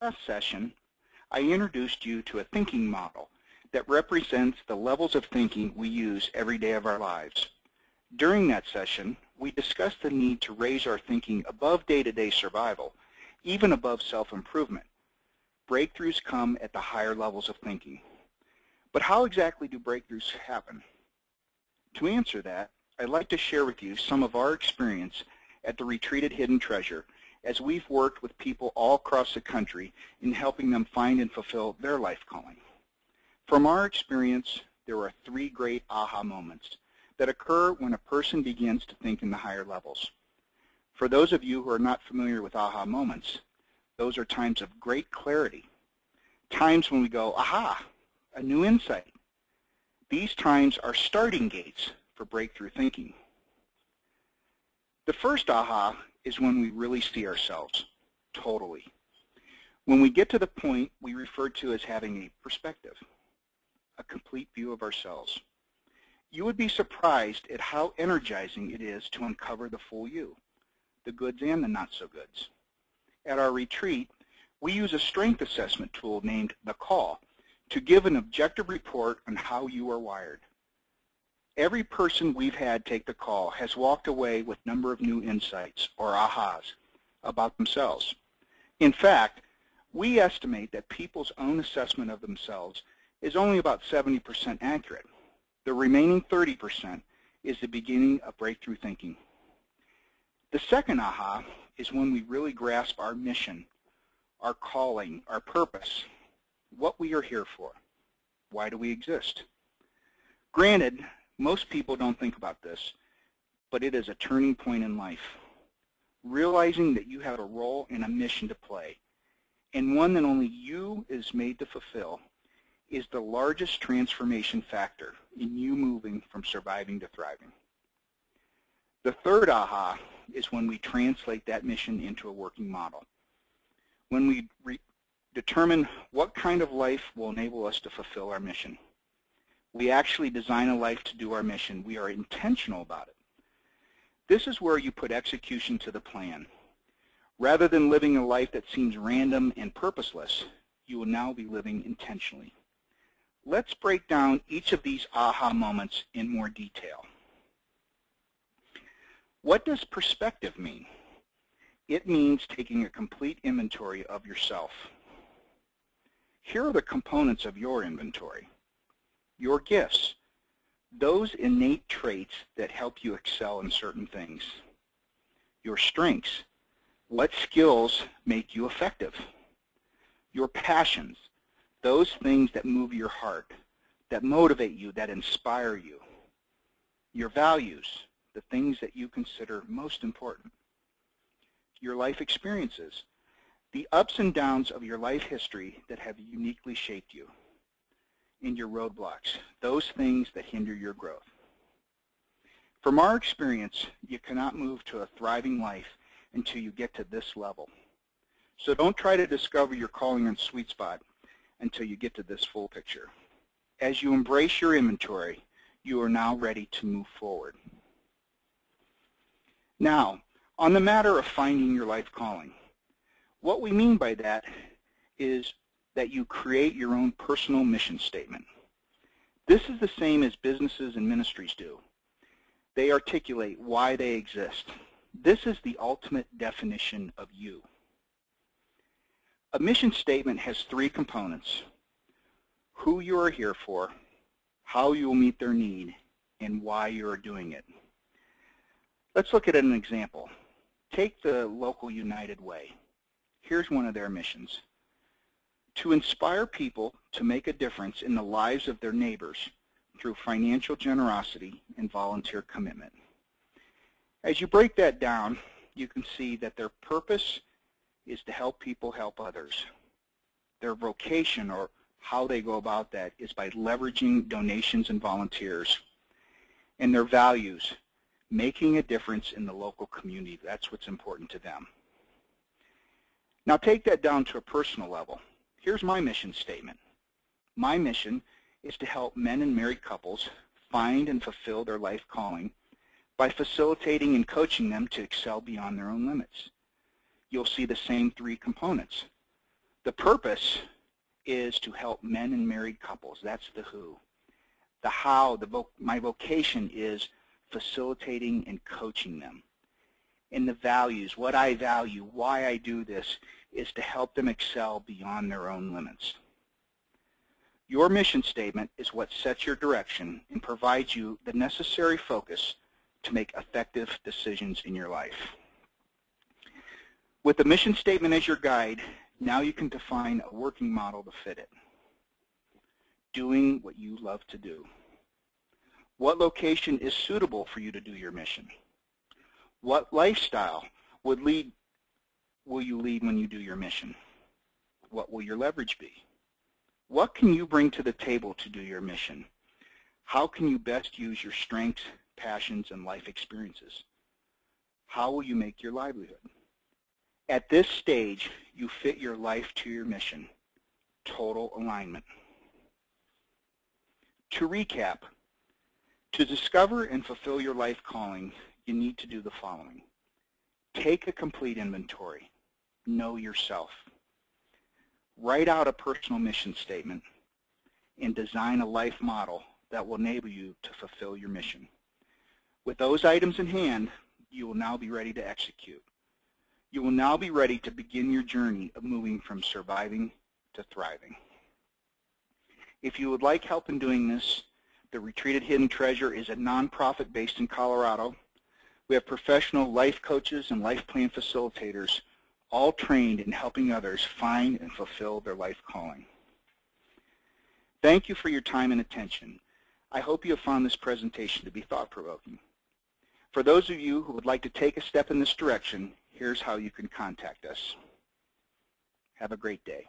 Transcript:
Last session, I introduced you to a thinking model that represents the levels of thinking we use every day of our lives. During that session, we discussed the need to raise our thinking above day-to-day survival, even above self-improvement. Breakthroughs come at the higher levels of thinking. But how exactly do breakthroughs happen? To answer that, I'd like to share with you some of our experience at the Retreat at Hidden Treasure as we've worked with people all across the country in helping them find and fulfill their life calling. From our experience, there are 3 great aha moments that occur when a person begins to think in the higher levels. For those of you who are not familiar with aha moments, those are times of great clarity, times when we go, aha, a new insight. These times are starting gates for breakthrough thinking. The first aha is when we really see ourselves, totally. When we get to the point we refer to as having a perspective, a complete view of ourselves. You would be surprised at how energizing it is to uncover the full you, the goods and the not-so-goods. At our retreat, we use a strength assessment tool named The Call to give an objective report on how you are wired. Every person we've had take the call has walked away with a number of new insights, or ahas, about themselves. In fact, we estimate that people's own assessment of themselves is only about 70% accurate. The remaining 30% is the beginning of breakthrough thinking. The second aha is when we really grasp our mission, our calling, our purpose, what we are here for. Why do we exist? Granted, most people don't think about this, but it is a turning point in life. Realizing that you have a role and a mission to play, and one that only you is made to fulfill, is the largest transformation factor in you moving from surviving to thriving. The third aha is when we translate that mission into a working model. When we determine what kind of life will enable us to fulfill our mission. We actually design a life to do our mission. We are intentional about it. This is where you put execution to the plan. Rather than living a life that seems random and purposeless, you will now be living intentionally. Let's break down each of these aha moments in more detail. What does perspective mean? It means taking a complete inventory of yourself. Here are the components of your inventory. Your gifts, those innate traits that help you excel in certain things. Your strengths, what skills make you effective. Your passions, those things that move your heart, that motivate you, that inspire you. Your values, the things that you consider most important. Your life experiences, the ups and downs of your life history that have uniquely shaped you. And your roadblocks, those things that hinder your growth. From our experience, you cannot move to a thriving life until you get to this level. So don't try to discover your calling and sweet spot until you get to this full picture. As you embrace your inventory, you are now ready to move forward. Now, on the matter of finding your life calling, what we mean by that is that you create your own personal mission statement. This is the same as businesses and ministries do. They articulate why they exist. This is the ultimate definition of you. A mission statement has 3 components: who you are here for, how you will meet their need, and why you are doing it. Let's look at an example. Take the local United Way. Here's one of their missions: to inspire people to make a difference in the lives of their neighbors through financial generosity and volunteer commitment. As you break that down, you can see that their purpose is to help people help others. Their vocation, or how they go about that, is by leveraging donations and volunteers. And their values, making a difference in the local community. That's what's important to them. Now take that down to a personal level. Here's my mission statement. My mission is to help men and married couples find and fulfill their life calling by facilitating and coaching them to excel beyond their own limits. You'll see the same 3 components: The purpose is to help men and married couples. That's the who. The how, my vocation is facilitating and coaching them. And the values, what I value, why I do this, is to help them excel beyond their own limits. Your mission statement is what sets your direction and provides you the necessary focus to make effective decisions in your life. With the mission statement as your guide, now you can define a working model to fit it. Doing what you love to do. What location is suitable for you to do your mission? What lifestyle will you lead when you do your mission? What will your leverage be? What can you bring to the table to do your mission? How can you best use your strengths, passions, and life experiences? How will you make your livelihood? At this stage, you fit your life to your mission. Total alignment. To recap, to discover and fulfill your life calling, you need to do the following. Take a complete inventory. Know yourself. Write out a personal mission statement and design a life model that will enable you to fulfill your mission. With those items in hand, you will now be ready to execute. You will now be ready to begin your journey of moving from surviving to thriving. If you would like help in doing this, the Retreated Hidden Treasure is a nonprofit based in Colorado. We have professional life coaches and life plan facilitators, all trained in helping others find and fulfill their life calling. Thank you for your time and attention. I hope you have found this presentation to be thought-provoking. For those of you who would like to take a step in this direction, here's how you can contact us. Have a great day.